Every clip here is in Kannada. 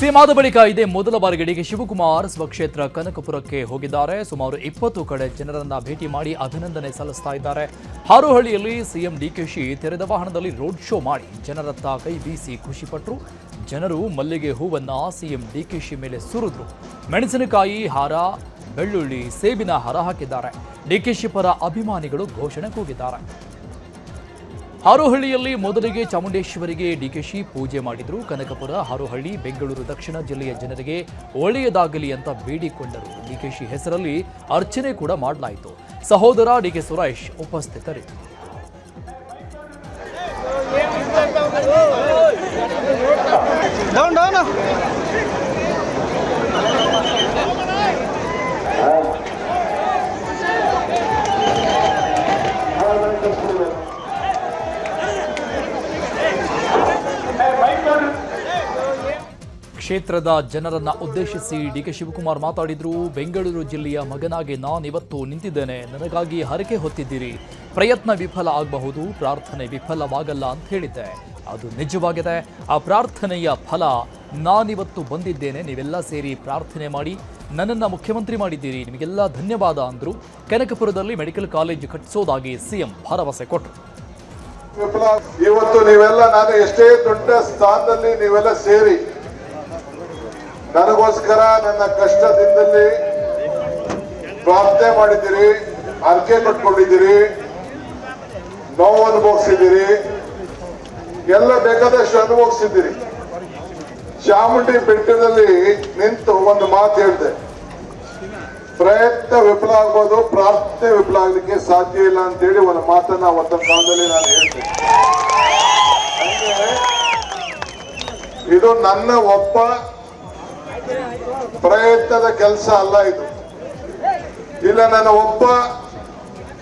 ಸಿಎಂ ಆದ ಬಳಿಕ ಇದೇ ಮೊದಲ ಬಾರಿಗೆ ಡಿಕೆ ಶಿವಕುಮಾರ್ ಸ್ವಕ್ಷೇತ್ರ ಕನಕಪುರಕ್ಕೆ ಹೋಗಿದ್ದಾರೆ. ಸುಮಾರು 20 ಕಡೆ ಜನರನ್ನ ಭೇಟಿ ಮಾಡಿ ಅಭಿನಂದನೆ ಸಲ್ಲಿಸ್ತಾ ಇದ್ದಾರೆ. ಹಾರೋಹಳ್ಳಿಯಲ್ಲಿ ಸಿಎಂ ಡಿಕೆಶಿ ತೆರೆದ ವಾಹನದಲ್ಲಿ ರೋಡ್ ಶೋ ಮಾಡಿ ಜನರತ್ತ ಕೈ ಬೀಸಿ ಖುಷಿಪಟ್ಟರು. ಜನರು ಮಲ್ಲಿಗೆ ಹೂವನ್ನ ಸಿಎಂ ಡಿಕೆಶಿ ಮೇಲೆ ಸುರಿದ್ರು. ಮೆಣಸಿನಕಾಯಿ ಹಾರ, ಬೆಳ್ಳುಳ್ಳಿ, ಸೇಬಿನ ಹಾರ ಹಾಕಿದ್ದಾರೆ. ಡಿಕೆಶಿ ಪರ ಅಭಿಮಾನಿಗಳು ಘೋಷಣೆ ಕೂಗಿದ್ದಾರೆ. ಹಾರೋಹಳ್ಳಿಯಲ್ಲಿ ಮೊದಲಿಗೆ ಚಾಮುಂಡೇಶ್ವರಿಗೆ ಡಿಕೆಶಿ ಪೂಜೆ ಮಾಡಿದ್ರು. ಕನಕಪುರ, ಹಾರೋಹಳ್ಳಿ, ಬೆಂಗಳೂರು ದಕ್ಷಿಣ ಜಿಲ್ಲೆಯ ಜನರಿಗೆ ಒಳ್ಳೆಯದಾಗಲಿ ಅಂತ ಬೇಡಿಕೊಂಡರು. ಡಿಕೆಶಿ ಹೆಸರಲ್ಲಿ ಅರ್ಚನೆ ಕೂಡ ಮಾಡಲಾಯಿತು. ಸಹೋದರ ಡಿಕೆ ಸುರೇಶ್ ಉಪಸ್ಥಿತರಿದ್ದರು. ಕ್ಷೇತ್ರದ ಜನರನ್ನ ಉದ್ದೇಶಿಸಿ ಡಿಕೆ ಶಿವಕುಮಾರ್ ಮಾತಾಡಿದ್ರು. ಬೆಂಗಳೂರು ಜಿಲ್ಲೆಯ ಮಗನಾಗಿ ನಾನಿವತ್ತು ನಿಂತಿದ್ದೇನೆ. ನನಗಾಗಿ ಹರಕೆ ಹೊತ್ತಿದ್ದೀರಿ. ಪ್ರಯತ್ನ ವಿಫಲ ಆಗಬಹುದು, ಪ್ರಾರ್ಥನೆ ವಿಫಲವಾಗಲ್ಲ ಅಂತ ಹೇಳಿದ್ದೆ. ಅದು ನಿಜವಾಗಿದೆ. ಆ ಪ್ರಾರ್ಥನೆಯ ಫಲ ನಾನಿವತ್ತು ಬಂದಿದ್ದೇನೆ. ನೀವೆಲ್ಲ ಸೇರಿ ಪ್ರಾರ್ಥನೆ ಮಾಡಿ ನನ್ನನ್ನು ಮುಖ್ಯಮಂತ್ರಿ ಮಾಡಿದ್ದೀರಿ. ನಿಮಗೆಲ್ಲ ಧನ್ಯವಾದ ಅಂದ್ರು. ಕನಕಪುರದಲ್ಲಿ ಮೆಡಿಕಲ್ ಕಾಲೇಜ್ ಕಟ್ಟಿಸೋದಾಗಿ ಸಿಎಂ ಭರವಸೆ ಕೊಟ್ಟರು. ಇವತ್ತು ನೀವೆಲ್ಲ, ನಾನು ಎಷ್ಟೇ ದೊಡ್ಡ ಸ್ಥಾನದಲ್ಲಿ ನೀವೆಲ್ಲ ಸೇರಿ ನನಗೋಸ್ಕರ ನನ್ನ ಕಷ್ಟದಿಂದಲೇ ಪ್ರಾರ್ಥನೆ ಮಾಡಿದ್ದೀರಿ, ಹರಕೆ ಕಟ್ಕೊಂಡಿದ್ದೀರಿ, ನೋವು ಅನುಭವಿಸಿದ್ದೀರಿ, ಎಲ್ಲ ಬೇಕಾದಷ್ಟು ಅನುಭವಿಸಿದ್ದೀರಿ. ಚಾಮುಂಡಿ ಬೆಟ್ಟದಲ್ಲಿ ನಿಂತು ಒಂದು ಮಾತು ಹೇಳಿದೆ, ಪ್ರಯತ್ನ ವಿಫಲ ಆಗ್ಬೋದು, ಪ್ರಾರ್ಥನೆ ವಿಫಲ ಆಗ್ಲಿಕ್ಕೆ ಸಾಧ್ಯ ಇಲ್ಲ ಅಂತೇಳಿ ಒಂದು ಮಾತನ್ನ ಅವತ್ತಿನ ಕಾಲದಲ್ಲಿ ನಾನು ಹೇಳ್ತೇನೆ. ಇದು ನನ್ನ ಒಬ್ಬ ಪ್ರಯತ್ನದ ಕೆಲಸ ಅಲ್ಲ, ಇದು ಇಲ್ಲ ನನ್ನ ಒಬ್ಬ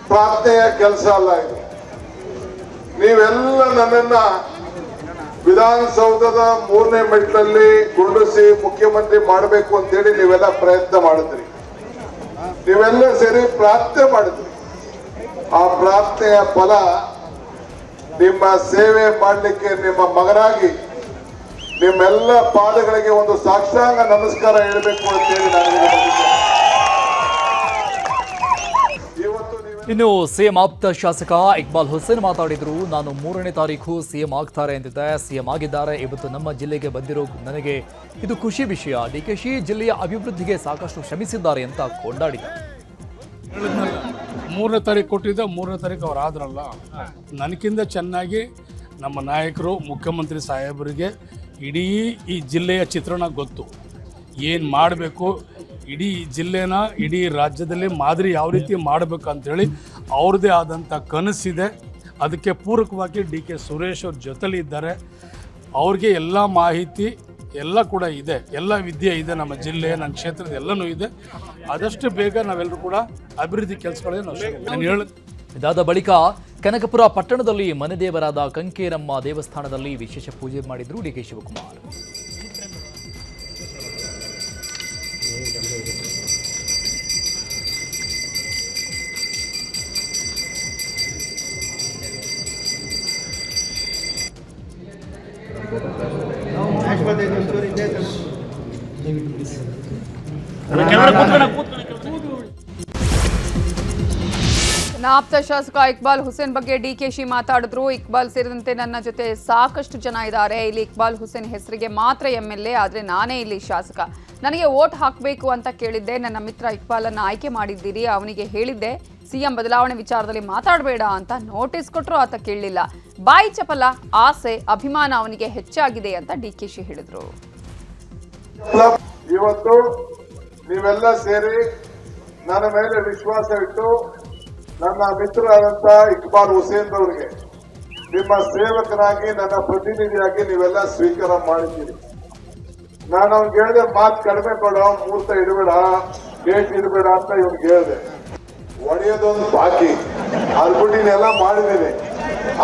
ಪ್ರಾರ್ಥನೆಯ ಕೆಲಸ ಅಲ್ಲ. ಇದು ನೀವೆಲ್ಲ ನನ್ನನ್ನ ವಿಧಾನಸೌಧದ 3ನೇ ಮೆಟ್ಲಲ್ಲಿ ಕುಂಡಿಸಿ ಮುಖ್ಯಮಂತ್ರಿ ಮಾಡಬೇಕು ಅಂತೇಳಿ ನೀವೆಲ್ಲ ಪ್ರಯತ್ನ ಮಾಡಿದ್ರಿ. ನೀವೆಲ್ಲ ಸೇರಿ ಪ್ರಾರ್ಥನೆ ಮಾಡಿದ್ರಿ. ಆ ಪ್ರಾರ್ಥನೆಯ ಫಲ ನಿಮ್ಮ ಸೇವೆ ಮಾಡಲಿಕ್ಕೆ ನಿಮ್ಮ ಮಗನಾಗಿ ನಿಮ್ಮೆಲ್ಲ ಪಾದಗಳಿಗೆ ಒಂದು ಸಾಷ್ಟಾಂಗ ನಮಸ್ಕಾರ ಹೇಳಬೇಕು ಅಂತೇಳಿ ಇನ್ನು ಸಿಎಂ ಆಪ್ತ ಶಾಸಕ ಇಕ್ಬಾಲ್ ಹುಸೇನ್ ಮಾತಾಡಿದ್ರು. ನಾನು 3ನೇ ತಾರೀಕು ಸಿಎಂ ಆಗ್ತಾರೆ ಅಂತಿದ್ದೆ. ಸಿಎಂ ಆಗಿದ್ದಾರೆ. ಇವತ್ತು ನಮ್ಮ ಜಿಲ್ಲೆಗೆ ಬಂದಿರೋ ನನಗೆ ಇದು ಖುಷಿ ವಿಷಯ. ಡಿಕೆಶಿ ಜಿಲ್ಲೆಯ ಅಭಿವೃದ್ಧಿಗೆ ಸಾಕಷ್ಟು ಶ್ರಮಿಸಿದ್ದಾರೆ ಅಂತ ಕೊಂಡಾಡಿದ್ದಾರೆ. 3ನೇ ತಾರೀಕು ಕೊಟ್ಟಿದ್ದ, 3ನೇ ತಾರೀಕು ಅವ್ರು ಆದ್ರಲ್ಲ. ನನಗಿಂತ ಚೆನ್ನಾಗಿ ನಮ್ಮ ನಾಯಕರು, ಮುಖ್ಯಮಂತ್ರಿ ಸಾಹೇಬರಿಗೆ ಇಡೀ ಈ ಜಿಲ್ಲೆಯ ಚಿತ್ರಣ ಗೊತ್ತು. ಏನು ಮಾಡಬೇಕು, ಇಡೀ ಜಿಲ್ಲೆನ ಇಡೀ ರಾಜ್ಯದಲ್ಲಿ ಮಾದರಿ ಯಾವ ರೀತಿ ಮಾಡಬೇಕು ಅಂಥೇಳಿ ಅವ್ರದ್ದೇ ಆದಂಥ ಕನಸಿದೆ. ಅದಕ್ಕೆ ಪೂರಕವಾಗಿ ಡಿ ಕೆ ಸುರೇಶ್ ಅವ್ರ ಜೊತೆಲಿ ಇದ್ದಾರೆ. ಅವ್ರಿಗೆ ಎಲ್ಲ ಮಾಹಿತಿ ಎಲ್ಲ ಕೂಡ ಇದೆ, ಎಲ್ಲ ವಿದ್ಯೆ ಇದೆ. ನಮ್ಮ ಜಿಲ್ಲೆ, ನನ್ನ ಕ್ಷೇತ್ರದ ಎಲ್ಲನೂ ಇದೆ. ಆದಷ್ಟು ಬೇಗ ನಾವೆಲ್ಲರೂ ಕೂಡ ಅಭಿವೃದ್ಧಿ ಕೆಲಸಗಳೇ ನಾನು ಇದಾದ ಬಳಿಕ ಕನಕಪುರ ಪಟ್ಟಣದಲ್ಲಿ ಮನೆದೇವರಾದ ಕಂಕೇರಮ್ಮ ದೇವಸ್ಥಾನದಲ್ಲಿ ವಿಶೇಷ ಪೂಜೆ ಮಾಡಿದ್ರು ಡಿಕೆ ಶಿವಕುಮಾರ್. ಆಪ್ತ ಶಾಸಕ ಇಕ್ಬಾಲ್ ಹುಸೇನ್ ಬಗ್ಗೆ ಡಿಕೆಶಿ ಮಾತಾಡಿದ್ರು. ಇಕ್ಬಾಲ್ ಸೇರಿದಂತೆ ನನ್ನ ಜೊತೆ ಸಾಕಷ್ಟು ಜನ ಇದ್ದಾರೆ. ಇಲ್ಲಿ ಇಕ್ಬಾಲ್ ಹುಸೇನ್ ಹೆಸರಿಗೆ ಮಾತ್ರ MLA, ಆದರೆ ನಾನೇ ಇಲ್ಲಿ ಶಾಸಕ. ನನಗೆ ವೋಟ್ ಹಾಕಬೇಕು ಅಂತ ಕೇಳಿದ್ದೆ. ನನ್ನ ಮಿತ್ರ ಇಕ್ಬಾಲನ್ನು ಆಯ್ಕೆ ಮಾಡಿದ್ದೀರಿ. ಅವನಿಗೆ ಹೇಳಿದ್ದೆ ಸಿಎಂ ಬದಲಾವಣೆ ವಿಚಾರದಲ್ಲಿ ಮಾತಾಡಬೇಡ ಅಂತ. ನೋಟಿಸ್ ಕೊಟ್ಟರು, ಆತ ಕೇಳಲಿಲ್ಲ. ಬಾಯಿ ಚಪಲ, ಆಸೆ, ಅಭಿಮಾನ ಅವನಿಗೆ ಹೆಚ್ಚಾಗಿದೆ ಅಂತ ಡಿಕೆಶಿ ಹೇಳಿದ್ರು. ಇವತ್ತು ನೀವೆಲ್ಲ ಸೇರಿ ನನ್ನ ಮೇಲೆ ವಿಶ್ವಾಸ ಇಟ್ಟು ನನ್ನ ಮಿತ್ರರಾದಂತ ಇಕ್ಬಾಲ್ ಹುಸೇನ್ ಅವರಿಗೆ ನಿಮ್ಮ ಸೇವಕನಾಗಿ, ನನ್ನ ಪ್ರತಿನಿಧಿಯಾಗಿ ನೀವೆಲ್ಲ ಸ್ವೀಕಾರ ಮಾಡಿದ್ದೀರಿ. ನಾನು ಅವ್ನಿಗೆ ಹೇಳಿದೆ, ಮಾತು ಕಡಿಮೆ ಕೊಡೋ, ಮುಹೂರ್ತ ಇಡಬೇಡ, ಡೇಟ್ ಇಡಬೇಡ ಅಂತ ಇವ್ನಿಗೆ ಹೇಳಿದೆ. ಒಡೆಯೋದೊಂದು ಬಾಕಿ, ಅರ್ಬಿಟ್ಟಿನೆಲ್ಲ ಮಾಡಿದ್ದೀನಿ.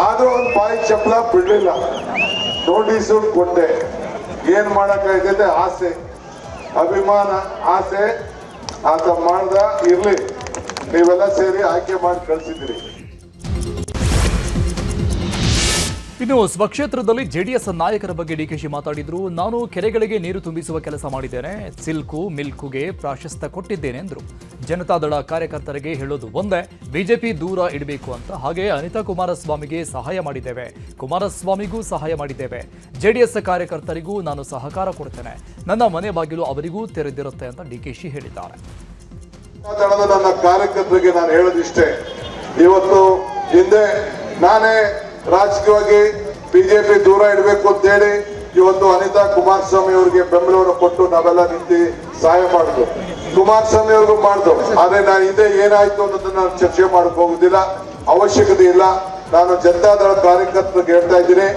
ಆದ್ರೂ ಒಂದು ಬಾಯಿ ಚಪ್ಪಲ ಬಿಡ್ಲಿಲ್ಲ. ನೋಟಿಸು ಕೊಟ್ಟೆ. ಏನ್ ಮಾಡಕ್ಕಾಗೈತೆ? ಆಸೆ, ಅಭಿಮಾನ, ಆಸೆ ಆತ ಮಾಡ್ದ. ಇರ್ಲಿ, ನೀವೆಲ್ಲ ಸೇರಿ ಆಯ್ಕೆ ಮಾಡಿ ಕಳಿಸಿದ್ದೀರಿ. ಇನ್ನು ಸ್ವಕ್ಷೇತ್ರದಲ್ಲಿ ಜೆಡಿಎಸ್ ನಾಯಕರ ಬಗ್ಗೆ ಡಿಕೆಶಿ ಮಾತಾಡಿದ್ರು. ನಾನು ಕೆರೆಗಳಿಗೆ ನೀರು ತುಂಬಿಸುವ ಕೆಲಸ ಮಾಡಿದ್ದೇನೆ, ಸಿಲ್ಕು ಮಿಲ್ಕುಗೆ ಪ್ರಾಶಸ್ತ್ಯ ಕೊಟ್ಟಿದ್ದೇನೆ ಎಂದರು. ಜನತಾದಳ ಕಾರ್ಯಕರ್ತರಿಗೆ ಹೇಳೋದು ಒಂದೇ, ಬಿಜೆಪಿ ದೂರ ಇಡಬೇಕು ಅಂತ. ಹಾಗೆ ಅನಿತಾ ಕುಮಾರಸ್ವಾಮಿಗೆ ಸಹಾಯ ಮಾಡಿದ್ದೇವೆ, ಕುಮಾರಸ್ವಾಮಿಗೂ ಸಹಾಯ ಮಾಡಿದ್ದೇವೆ. ಜೆಡಿಎಸ್ ಕಾರ್ಯಕರ್ತರಿಗೂ ನಾನು ಸಹಕಾರ ಕೊಡ್ತೇನೆ, ನನ್ನ ಮನೆ ಬಾಗಿಲು ಅವರಿಗೂ ತೆರೆದಿರುತ್ತೆ ಅಂತ ಡಿಕೆಶಿ ಹೇಳಿದ್ದಾರೆ. ದಳದ ನನ್ನ ಕಾರ್ಯಕರ್ತರಿಗೆ ನಾನು ಹೇಳೋದಿಷ್ಟೇ, ಇವತ್ತು ಹಿಂದೆ ನಾನೇ ರಾಜಕೀಯವಾಗಿ ಬಿಜೆಪಿ ದೂರ ಇಡಬೇಕು ಅಂತ ಹೇಳಿ ಇವತ್ತು ಅನಿತಾ ಕುಮಾರಸ್ವಾಮಿ ಅವರಿಗೆ ಬೆಂಬಲವನ್ನು ಕೊಟ್ಟು ನಾವೆಲ್ಲ ನಿಂತು ಸಹಾಯ ಮಾಡಿದ್ವು. ಕುಮಾರಸ್ವಾಮಿ ಅವ್ರಿಗೂ ಮಾಡಿದ್ರು. ಆದ್ರೆ ನಾನು ಹಿಂದೆ ಏನಾಯ್ತು ಅನ್ನೋದನ್ನ ನಾನು ಚರ್ಚೆ ಮಾಡಕ್ ಹೋಗುದಿಲ್ಲ, ಅವಶ್ಯಕತೆ ಇಲ್ಲ. ನಾನು ಜನತಾದಳ ಕಾರ್ಯಕರ್ತರಿಗೆ ಹೇಳ್ತಾ ಇದ್ದೀನಿ,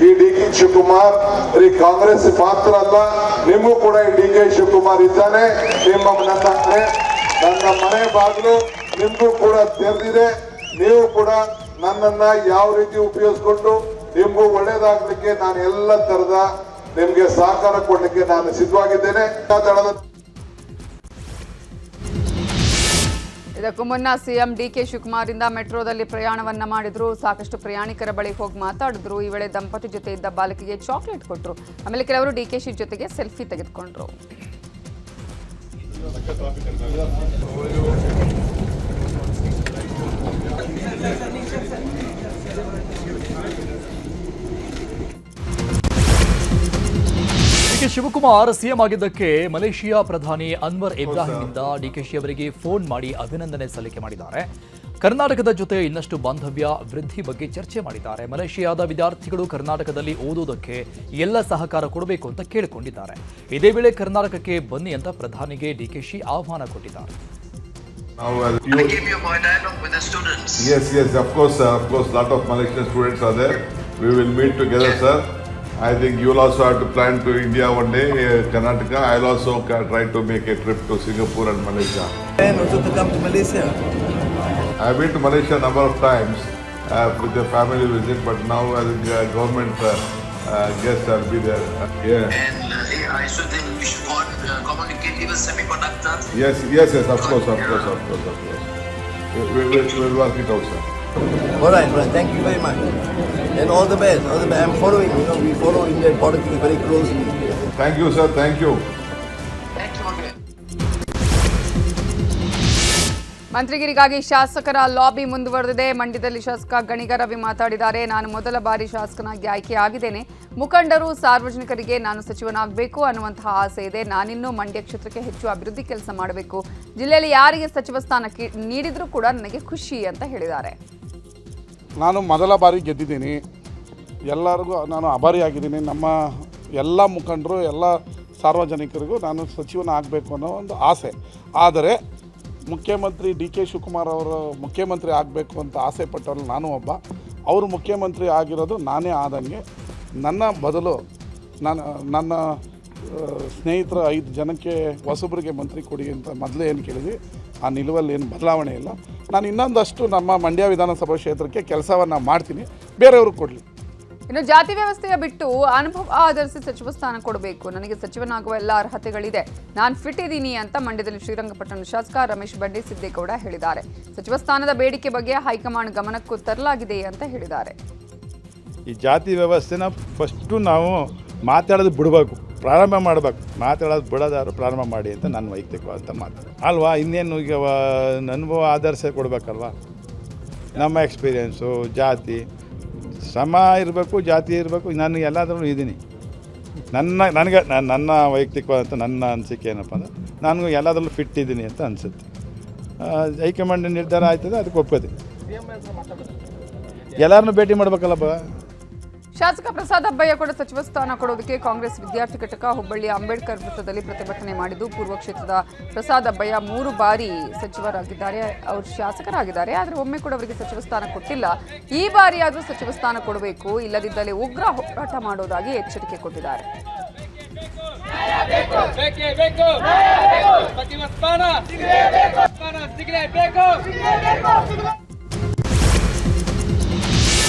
ಈ ಡಿ ಕೆ ಶಿವಕುಮಾರ್ ಈ ಕಾಂಗ್ರೆಸ್ ಮಾತ್ರ ಅಲ್ಲ, ನಿಮಗೂ ಕೂಡ ಈ ಡಿ ಕೆ ಶಿವಕುಮಾರ್ ಇದ್ದಾನೆ. ನನ್ನ ಮನೆ ಬಾಗಿಲು ನಿಮ್ಗೂ ಕೂಡ ತೆರೆದಿದೆ. ನೀವು ಕೂಡ ನನ್ನನ್ನ ಯಾವ ರೀತಿ ಉಪಯೋಗಿಸ್ಕೊಂಡು ನಿಮ್ಗೂ ಒಳ್ಳೇದಾಗ್ಲಿಕ್ಕೆ ನಾನು ಎಲ್ಲ ತರದ ನಿಮ್ಗೆ ಸಹಕಾರ ಕೊಡ್ಲಿಕ್ಕೆ ನಾನು ಸಿದ್ಧವಾಗಿದ್ದೇನೆ. ಇದಕ್ಕೂ ಮುನ್ನ ಸಿಎಂ ಡಿಕೆ ಶಿವಕುಮಾರ್ ಇಂದ ಮೆಟ್ರೋದಲ್ಲಿ ಪ್ರಯಾಣವನ್ನ ಮಾಡಿದ್ರು. ಸಾಕಷ್ಟು ಪ್ರಯಾಣಿಕರ ಬಳಿ ಹೋಗಿ ಮಾತಾಡಿದ್ರು. ಈ ವೇಳೆ ದಂಪತಿ ಜೊತೆ ಇದ್ದ ಬಾಲಕಿಗೆ ಚಾಕ್ಲೇಟ್ ಕೊಟ್ಟರು. ಆಮೇಲೆ ಕೆಲವರು ಡಿಕೆಶಿ ಜೊತೆಗೆ ಸೆಲ್ಫಿ ತೆಗೆದುಕೊಂಡ್ರು. ಡಿಕೆ ಶಿವಕುಮಾರ್ ಸಿಎಂ ಆಗಿದ್ದಕ್ಕೆ ಮಲೇಷಿಯಾ ಪ್ರಧಾನಿ ಅನ್ವರ್ ಇಬ್ರಾಹಿಂನಿಂದ ಡಿಕೆಶಿ ಅವರಿಗೆ ಫೋನ್ ಮಾಡಿ ಅಭಿನಂದನೆ ಸಲ್ಲಿಕೆ ಮಾಡಿದ್ದಾರೆ. ಕರ್ನಾಟಕದ ಜೊತೆ ಇನ್ನಷ್ಟು ಬಾಂಧವ್ಯ ವೃದ್ಧಿ ಬಗ್ಗೆ ಚರ್ಚೆ ಮಾಡಿದ್ದಾರೆ. ಮಲೇಷಿಯಾದ ವಿದ್ಯಾರ್ಥಿಗಳು ಕರ್ನಾಟಕದಲ್ಲಿ ಓದುವುದಕ್ಕೆ ಎಲ್ಲ ಸಹಕಾರ ಕೊಡಬೇಕು ಅಂತ ಕೇಳಿಕೊಂಡಿದ್ದಾರೆ. ಇದೇ ವೇಳೆ ಕರ್ನಾಟಕಕ್ಕೆ ಬನ್ನಿ ಅಂತ ಪ್ರಧಾನಿಗೆ ಡಿಕೆಶಿ ಆಹ್ವಾನ ಕೊಟ್ಟಿದ್ದಾರೆ. Yes, of course, lot of Malaysian students are there. We will meet together, sir. I think you will also have to plan to India one day, Karnataka. I will also try to make a trip to Singapore and Malaysia. And also to come to Malaysia. I have been to Malaysia a number of times with a family visit, but now as a government guest, I will be there. Yeah. And I should think we should communicate even semiconductors. Yes, of course. We will work it out, sir. All right. Thank you very much. And all the best. I'm following. We follow Indian politics very closely. Thank you, sir. Thank you. Thank you again. ಮಂತ್ರಿಗಿರಿಗಾಗಿ ಶಾಸಕರ ಲಾಬಿ ಮುಂದುವರೆದಿದೆ. ಮಂಡ್ಯದಲ್ಲಿ ಶಾಸಕ ಗಣಿಗ ರವಿ ಮಾತಾಡಿದ್ದಾರೆ. ನಾನು ಮೊದಲ ಬಾರಿ ಶಾಸಕನಾಗಿ ಆಯ್ಕೆಯಾಗಿದ್ದೇನೆ. ಮುಖಂಡರು ಸಾರ್ವಜನಿಕರಿಗೆ ನಾನು ಸಚಿವನಾಗಬೇಕು ಅನ್ನುವಂತಹ ಆಸೆ ಇದೆ. ನಾನಿನ್ನೂ ಮಂಡ್ಯ ಕ್ಷೇತ್ರಕ್ಕೆ ಹೆಚ್ಚು ಅಭಿವೃದ್ಧಿ ಕೆಲಸ ಮಾಡಬೇಕು. ಜಿಲ್ಲೆಯಲ್ಲಿ ಯಾರಿಗೆ ಸಚಿವ ಸ್ಥಾನ ನೀಡಿದ್ರೂ ಕೂಡ ನನಗೆ ಖುಷಿ ಅಂತ ಹೇಳಿದ್ದಾರೆ. ನಾನು ಮೊದಲ ಬಾರಿ ಗೆದ್ದಿದ್ದೀನಿ. ಎಲ್ಲರಿಗೂ ನಾನು ಆಭಾರಿಯಾಗಿದ್ದೀನಿ. ನಮ್ಮ ಎಲ್ಲ ಮುಖಂಡರು ಎಲ್ಲ ಸಾರ್ವಜನಿಕರಿಗೂ ನಾನು ಸಚಿವನ ಆಗಬೇಕು ಅನ್ನೋ ಒಂದು ಆಸೆ. ಆದರೆ ಮುಖ್ಯಮಂತ್ರಿ ಡಿ ಕೆ ಶಿವಕುಮಾರ್ ಅವರು ಮುಖ್ಯಮಂತ್ರಿ ಆಗಬೇಕು ಅಂತ ಆಸೆ ಪಟ್ಟವರು ನಾನು ಒಬ್ಬ. ಅವರು ಮುಖ್ಯಮಂತ್ರಿ ಆಗಿರೋದು ನಾನೇ ಆದಂಗೆ. ನನ್ನ ಬದಲು ನನ್ನ ಸ್ನೇಹಿತರ 5 ಜನಕ್ಕೆ ಹೊಸಬರಿಗೆ ಮಂತ್ರಿ ಕೊಡಿ ಅಂತ ಮೊದಲೇ ಏನು ಕೇಳಿದ್ವಿ. ಆ ನಿಲುವಲ್ಲಿ ಏನು ಬದಲಾವಣೆ ಇಲ್ಲ. ನಾನು ಇನ್ನೊಂದಷ್ಟು ನಮ್ಮ ಮಂಡ್ಯ ವಿಧಾನಸಭಾ ಕ್ಷೇತ್ರಕ್ಕೆ ಕೆಲಸವನ್ನು ಮಾಡ್ತೀನಿ, ಬೇರೆಯವರು ಕೊಡಲಿ. ಇನ್ನು ಜಾತಿ ವ್ಯವಸ್ಥೆಯ ಬಿಟ್ಟು ಅನುಭವ ಆಧರಿಸಿ ಸಚಿವ ಸ್ಥಾನ ಕೊಡಬೇಕು. ನನಗೆ ಸಚಿವನಾಗುವ ಎಲ್ಲ ಅರ್ಹತೆಗಳಿದೆ. ನಾನು ಫಿಟ್ ಇದ್ದೀನಿ ಅಂತ ಮಂಡ್ಯದಲ್ಲಿ ಶ್ರೀರಂಗಪಟ್ಟಣ ಶಾಸಕ ರಮೇಶ್ ಬಂಡಿ ಸಿದ್ದೇಗೌಡ ಹೇಳಿದ್ದಾರೆ. ಸಚಿವ ಸ್ಥಾನದ ಬೇಡಿಕೆ ಬಗ್ಗೆ ಹೈಕಮಾಂಡ್ ಗಮನಕ್ಕೂ ತರಲಾಗಿದೆ ಅಂತ ಹೇಳಿದ್ದಾರೆ. ಈ ಜಾತಿ ವ್ಯವಸ್ಥೆನ ಫಸ್ಟು ನಾವು ಮಾತಾಡೋದು ಬಿಡಬೇಕು, ಪ್ರಾರಂಭ ಮಾಡಬೇಕು. ಮಾತಾಡೋದು ಬಿಡೋದಾದ್ರು ಪ್ರಾರಂಭ ಮಾಡಿ ಅಂತ ನನ್ನ ವೈಯಕ್ತಿಕವಾದ ಮಾತು ಅಲ್ವಾ. ಇನ್ನೇನು ಈಗ ಅನುಭವ ಆಧರಿಸಿ ಕೊಡಬೇಕಲ್ವಾ. ನಮ್ಮ ಎಕ್ಸ್ಪೀರಿಯೆನ್ಸು ಜಾತಿ ಸಮ ಇರಬೇಕು, ಜಾತಿ ಇರಬೇಕು. ನಾನು ಎಲ್ಲಾದ್ರೂ ಇದ್ದೀನಿ. ನನ್ನ ವೈಯಕ್ತಿಕವಾದಂಥ ನನ್ನ ಅನಿಸಿಕೆ ಏನಪ್ಪ ಅಂದರೆ ನಾನು ಎಲ್ಲದರಲ್ಲೂ ಫಿಟ್ ಇದ್ದೀನಿ ಅಂತ ಅನಿಸುತ್ತೆ. ಹೈಕಮಾಂಡ್ ನಿರ್ಧಾರ ಆಯ್ತದೆ, ಅದಕ್ಕೆ ಒಪ್ಕೋತೀನಿ. ಎಲ್ಲರನ್ನೂ ಭೇಟಿ ಮಾಡಬೇಕಲ್ಲಪ್ಪ. ಶಾಸಕ ಪ್ರಸಾದ್ ಅಬ್ಬಯ್ಯ ಕೂಡ ಸಚಿವ ಸ್ಥಾನ ಕೊಡೋದಕ್ಕೆ ಕಾಂಗ್ರೆಸ್ ವಿದ್ಯಾರ್ಥಿ ಘಟಕ ಹುಬ್ಬಳ್ಳಿಯ ಅಂಬೇಡ್ಕರ್ ವೃತ್ತದಲ್ಲಿ ಪ್ರತಿಭಟನೆ ಮಾಡಿದ್ದು. ಪೂರ್ವ ಕ್ಷೇತ್ರದ ಪ್ರಸಾದ್ ಅಬ್ಬಯ್ಯ 3 ಬಾರಿ ಸಚಿವರಾಗಿದ್ದಾರೆ, ಅವರು ಶಾಸಕರಾಗಿದ್ದಾರೆ. ಆದರೆ ಒಮ್ಮೆ ಕೂಡ ಅವರಿಗೆ ಸಚಿವ ಸ್ಥಾನ ಕೊಟ್ಟಿಲ್ಲ. ಈ ಬಾರಿಯಾದರೂ ಸಚಿವ ಸ್ಥಾನ ಕೊಡಬೇಕು, ಇಲ್ಲದಿದ್ದಲ್ಲಿ ಉಗ್ರ ಹೋರಾಟ ಮಾಡೋದಾಗಿ ಎಚ್ಚರಿಕೆ ಕೊಟ್ಟಿದ್ದಾರೆ.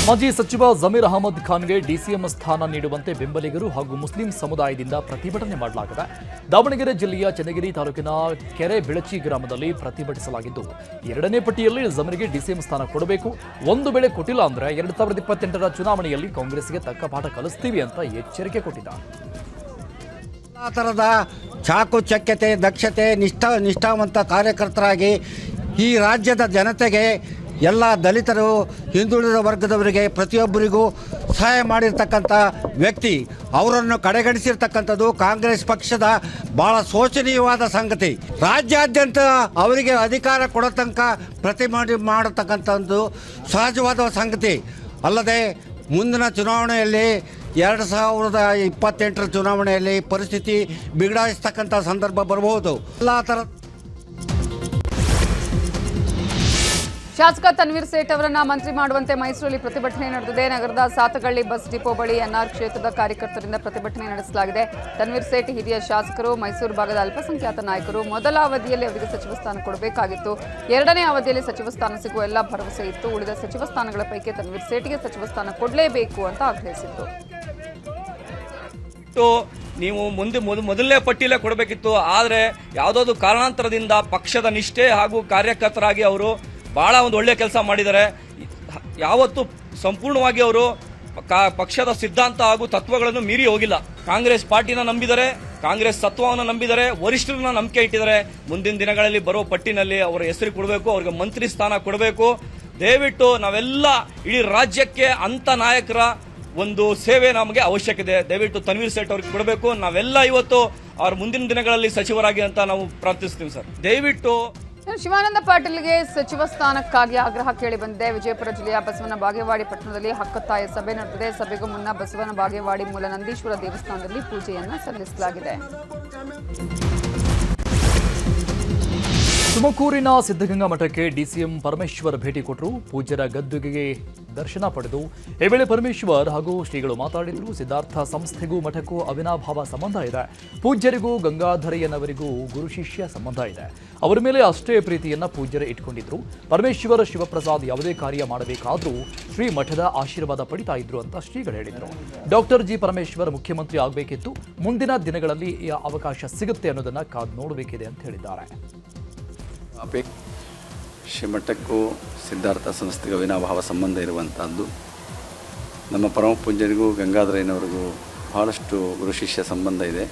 ಮಾಜಿ ಸಚಿವ ಜಮೀರ್ ಅಹಮದ್ ಖಾನ್ಗೆ ಡಿಸಿಎಂ ಸ್ಥಾನ ನೀಡುವಂತೆ ಬೆಂಬಲಿಗರು ಹಾಗೂ ಮುಸ್ಲಿಂ ಸಮುದಾಯದಿಂದ ಪ್ರತಿಭಟನೆ ಮಾಡಲಾಗಿದೆ. ದಾವಣಗೆರೆ ಜಿಲ್ಲೆಯ ಚನ್ನಗಿರಿ ತಾಲೂಕಿನ ಕೆರೆ ಬಿಳಚಿ ಗ್ರಾಮದಲ್ಲಿ ಪ್ರತಿಭಟಿಸಲಾಗಿದ್ದು, 2ನೇ ಪಟ್ಟಿಯಲ್ಲಿ ಜಮೀರ್ಗೆ ಡಿಸಿಎಂ ಸ್ಥಾನ ಕೊಡಬೇಕು, ಒಂದು ವೇಳೆ ಕೊಟ್ಟಿಲ್ಲ ಅಂದ್ರೆ 2028ರ ಚುನಾವಣೆಯಲ್ಲಿ ಕಾಂಗ್ರೆಸ್ಗೆ ತಕ್ಕ ಪಾಠ ಕಲಿಸ್ತೀವಿ ಅಂತ ಎಚ್ಚರಿಕೆ ಕೊಟ್ಟಿದ್ದಾರೆ. ಎಲ್ಲ ಥರದ ಚಾಕುಚಕ್ಯತೆ, ದಕ್ಷತೆ, ನಿಷ್ಠಾವಂತ ಕಾರ್ಯಕರ್ತರಾಗಿ ಈ ರಾಜ್ಯದ ಜನತೆಗೆ, ಎಲ್ಲ ದಲಿತರು, ಹಿಂದುಳಿದ ವರ್ಗದವರಿಗೆ ಪ್ರತಿಯೊಬ್ಬರಿಗೂ ಸಹಾಯ ಮಾಡಿರ್ತಕ್ಕಂಥ ವ್ಯಕ್ತಿ. ಅವರನ್ನು ಕಡೆಗಣಿಸಿರ್ತಕ್ಕಂಥದ್ದು ಕಾಂಗ್ರೆಸ್ ಪಕ್ಷದ ಭಾಳ ಶೋಚನೀಯವಾದ ಸಂಗತಿ. ರಾಜ್ಯಾದ್ಯಂತ ಅವರಿಗೆ ಅಧಿಕಾರ ಕೊಡೋ ತನಕ ಮಾಡತಕ್ಕಂಥದ್ದು ಸಹಜವಾದ ಸಂಗತಿ. ಅಲ್ಲದೆ ಮುಂದಿನ ಚುನಾವಣೆಯಲ್ಲಿ 2028ರ ಚುನಾವಣೆಯಲ್ಲಿ ಪರಿಸ್ಥಿತಿ ಬಿಗಡಾಯಿಸ್ತಕ್ಕಂಥ ಸಂದರ್ಭ ಬರಬಹುದು. ಎಲ್ಲ ಥರ ಶಾಸಕ ತನ್ವೀರ್ ಸೇಠ್ ಅವರನ್ನ ಮಂತ್ರಿ ಮಾಡುವಂತೆ ಮೈಸೂರಲ್ಲಿ ಪ್ರತಿಭಟನೆ ನಡೆದಿದೆ. ನಗರದ ಸಾತಗಳ್ಳಿ ಬಸ್ ಡಿಪೋ ಬಳಿ ಎನ್ಆರ್ ಕ್ಷೇತ್ರದ ಕಾರ್ಯಕರ್ತರಿಂದ ಪ್ರತಿಭಟನೆ ನಡೆಸಲಾಗಿದೆ. ತನ್ವೀರ್ ಸೇಠ್ ಹಿರಿಯ ಶಾಸಕರು, ಮೈಸೂರು ಭಾಗದ ಅಲ್ಪಸಂಖ್ಯಾತ ನಾಯಕರು. ಮೊದಲ ಅವಧಿಯಲ್ಲಿ ಅವರಿಗೆ ಸಚಿವ ಸ್ಥಾನ ಕೊಡಬೇಕಾಗಿತ್ತು. 2ನೇ ಅವಧಿಯಲ್ಲಿ ಸಚಿವ ಸ್ಥಾನ ಸಿಗುವ ಎಲ್ಲ ಭರವಸೆ ಇತ್ತು. ಉಳಿದ ಸಚಿವ ಸ್ಥಾನಗಳ ಪೈಕಿ ತನ್ವೀರ್ ಸೇಠ್ಗೆ ಸಚಿವ ಸ್ಥಾನ ಕೊಡಲೇಬೇಕು ಅಂತ ಆಗ್ರಹಿಸಿತ್ತು. ನೀವು ಮೊದಲನೇ ಪಟ್ಟಿಯಲ್ಲೇ ಕೊಡಬೇಕಿತ್ತು. ಆದರೆ ಯಾವುದಾದ್ರು ಕಾರಣಾಂತರದಿಂದ ಪಕ್ಷದ ನಿಷ್ಠೆ ಹಾಗೂ ಕಾರ್ಯಕರ್ತರಾಗಿ ಅವರು ಬಹಳ ಒಂದು ಒಳ್ಳೆಯ ಕೆಲಸ ಮಾಡಿದ್ದಾರೆ. ಯಾವತ್ತೂ ಸಂಪೂರ್ಣವಾಗಿ ಅವರು ಪಕ್ಷದ ಸಿದ್ಧಾಂತ ಹಾಗೂ ತತ್ವಗಳನ್ನು ಮೀರಿ ಹೋಗಿಲ್ಲ. ಕಾಂಗ್ರೆಸ್ ಪಾರ್ಟಿನ ನಂಬಿದರೆ, ಕಾಂಗ್ರೆಸ್ ತತ್ವವನ್ನು ನಂಬಿದರೆ, ವರಿಷ್ಠರನ್ನ ನಂಬಿಕೆ ಇಟ್ಟಿದ್ದಾರೆ. ಮುಂದಿನ ದಿನಗಳಲ್ಲಿ ಬರೋ ಪಟ್ಟಿನಲ್ಲಿ ಅವರ ಹೆಸರು ಕೊಡಬೇಕು, ಅವ್ರಿಗೆ ಮಂತ್ರಿ ಸ್ಥಾನ ಕೊಡಬೇಕು. ದಯವಿಟ್ಟು ನಾವೆಲ್ಲ ಇಡೀ ರಾಜ್ಯಕ್ಕೆ ಅಂಥ ನಾಯಕರ ಒಂದು ಸೇವೆ ನಮಗೆ ಅವಶ್ಯಕತೆ. ದಯವಿಟ್ಟು ತನ್ವೀರ್ ಸೇಠ್ ಅವ್ರಿಗೆ ಕೊಡಬೇಕು. ನಾವೆಲ್ಲ ಇವತ್ತು ಅವ್ರ ಮುಂದಿನ ದಿನಗಳಲ್ಲಿ ಸಚಿವರಾಗಿ ಅಂತ ನಾವು ಪ್ರಾರ್ಥಿಸ್ತೀವಿ ಸರ್. ದಯವಿಟ್ಟು ಶಿವಾನಂದ ಪಾಟೀಲ್ಗೆ ಸಚಿವ ಸ್ಥಾನಕ್ಕಾಗಿ ಆಗ್ರಹ ಕೇಳಿ ಬಂದಿದೆ. ವಿಜಯಪುರ ಜಿಲ್ಲೆಯ ಬಸವನ ಬಾಗೇವಾಡಿ ಪಟ್ಟಣದಲ್ಲಿ ಹಕ್ಕೊತ್ತಾಯ ಸಭೆ ನಡೆದಿದೆ. ಸಭೆಗೂ ಮುನ್ನ ಬಸವನ ಬಾಗೇವಾಡಿ ಮೂಲ ನಂದೀಶ್ವರ ದೇವಸ್ಥಾನದಲ್ಲಿ ಪೂಜೆಯನ್ನ ಸಲ್ಲಿಸಲಾಗಿದೆ. ತುಮಕೂರಿನ ಸಿದ್ಧಗಂಗಾ ಮಠಕ್ಕೆ ಡಿಸಿಎಂ ಪರಮೇಶ್ವರ್ ಭೇಟಿ ಕೊಟ್ಟರು. ಪೂಜ್ಯರ ಗದ್ದುಗೆಗೆ ದರ್ಶನ ಪಡೆದು ಈ ವೇಳೆ ಪರಮೇಶ್ವರ್ ಹಾಗೂ ಶ್ರೀಗಳು ಮಾತಾಡಿದರು. ಸಿದ್ಧಾರ್ಥ ಸಂಸ್ಥೆಗೂ ಮಠಕ್ಕೂ ಅವಿನಾಭಾವ ಸಂಬಂಧ ಇದೆ. ಪೂಜ್ಯರಿಗೂ ಗಂಗಾಧರಯ್ಯನವರಿಗೂ ಗುರು ಶಿಷ್ಯ ಸಂಬಂಧ ಇದೆ. ಅವರ ಮೇಲೆ ಅಷ್ಟೇ ಪ್ರೀತಿಯನ್ನ ಪೂಜ್ಯರೇ ಇಟ್ಕೊಂಡಿದ್ರು. ಪರಮೇಶ್ವರ ಶಿವಪ್ರಸಾದ್ ಯಾವುದೇ ಕಾರ್ಯ ಮಾಡಬೇಕಾದ್ರೂ ಶ್ರೀ ಮಠದ ಆಶೀರ್ವಾದ ಪಡಿತಾ ಇದ್ರು ಅಂತ ಶ್ರೀಗಳು ಹೇಳಿದರು. ಡಾಕ್ಟರ್ ಜಿ ಪರಮೇಶ್ವರ್ ಮುಖ್ಯಮಂತ್ರಿ ಆಗಬೇಕಿತ್ತು. ಮುಂದಿನ ದಿನಗಳಲ್ಲಿ ಈ ಅವಕಾಶ ಸಿಗುತ್ತೆ ಅನ್ನೋದನ್ನ ಕಾದು ನೋಡಬೇಕಿದೆ ಅಂತ ಹೇಳಿದ್ದಾರೆ. ಶ್ರೀಮಠಕ್ಕೂ ಸಿದ್ಧಾರ್ಥ ಸಂಸ್ಥೆಗೂ ಅವಿನಾಭಾವ ಸಂಬಂಧ ಇರುವಂಥದ್ದು. ನಮ್ಮ ಪರಮ ಪೂಜ್ಯರಿಗೂ ಗಂಗಾಧರಯ್ಯನವರಿಗೂ ಬಹಳಷ್ಟು ಗುರು ಶಿಷ್ಯ ಸಂಬಂಧ ಇದೆ.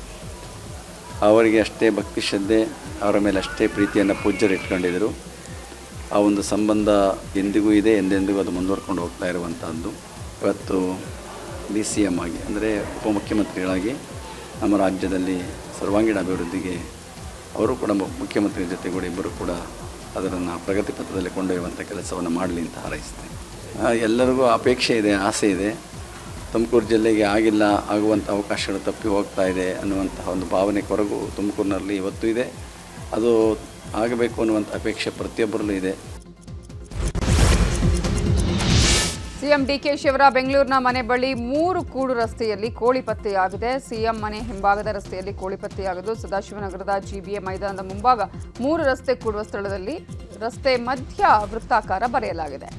ಅವರಿಗೆ ಅಷ್ಟೇ ಭಕ್ತಿ ಶ್ರದ್ಧೆ, ಅವರ ಮೇಲೆ ಅಷ್ಟೇ ಪ್ರೀತಿಯನ್ನು ಪೂಜ್ಯರು ಇಟ್ಕೊಂಡಿದ್ದರು. ಆ ಒಂದು ಸಂಬಂಧ ಎಂದಿಗೂ ಇದೆ, ಎಂದೆಂದಿಗೂ ಅದು ಮುಂದುವರ್ಕೊಂಡು ಹೋಗ್ತಾ ಇರುವಂಥದ್ದು. ಇವತ್ತು DCM ಆಗಿ ಅಂದರೆ ಉಪಮುಖ್ಯಮಂತ್ರಿಗಳಾಗಿ ನಮ್ಮ ರಾಜ್ಯದಲ್ಲಿ ಸರ್ವಾಂಗೀಣ ಅಭಿವೃದ್ಧಿಗೆ ಅವರು ಕೂಡ ಮುಖ್ಯಮಂತ್ರಿ ಜೊತೆಗೂಡಿ ಇಬ್ಬರು ಕೂಡ ಅದನ್ನು ಪ್ರಗತಿ ಪಥದಲ್ಲಿ ಕೊಂಡೊಯ್ಯುವಂಥ ಕೆಲಸವನ್ನು ಮಾಡಲಿ ಅಂತ ಹಾರೈಸ್ತೇನೆ. ಎಲ್ಲರಿಗೂ ಅಪೇಕ್ಷೆ ಇದೆ, ಆಸೆ ಇದೆ. ತುಮಕೂರು ಜಿಲ್ಲೆಗೆ ಆಗುವಂಥ ಅವಕಾಶಗಳು ತಪ್ಪಿ ಹೋಗ್ತಾ ಇದೆ ಅನ್ನುವಂತಹ ಒಂದು ಭಾವನೆ ಕೊರಗು ತುಮಕೂರಿನಲ್ಲಿ ಇವತ್ತು ಇದೆ. ಅದು ಆಗಬೇಕು ಅನ್ನುವಂಥ ಅಪೇಕ್ಷೆ ಪ್ರತಿಯೊಬ್ಬರಲ್ಲೂ ಇದೆ. ಸಿಎಂ ಡಿಕೆಶಿ ಅವರ ಬೆಂಗಳೂರಿನ ಮನೆ ಬಳಿ 3 ಕೂಡು ರಸ್ತೆಯಲ್ಲಿ ಕೋಳಿ ಪತ್ತೆಯಾಗಿದೆ. ಸಿಎಂ ಮನೆ ಹಿಂಭಾಗದ ರಸ್ತೆಯಲ್ಲಿ ಕೋಳಿ ಪತ್ತೆಯಾಗಿದ್ದು, ಸದಾಶಿವನಗರದ GBA ಮೈದಾನದ ಮುಂಭಾಗ 3 ರಸ್ತೆ ಕೂಡುವ ಸ್ಥಳದಲ್ಲಿ ರಸ್ತೆ ಮಧ್ಯ ವೃತ್ತಾಕಾರ ಬರೆಯಲಾಗಿದೆ.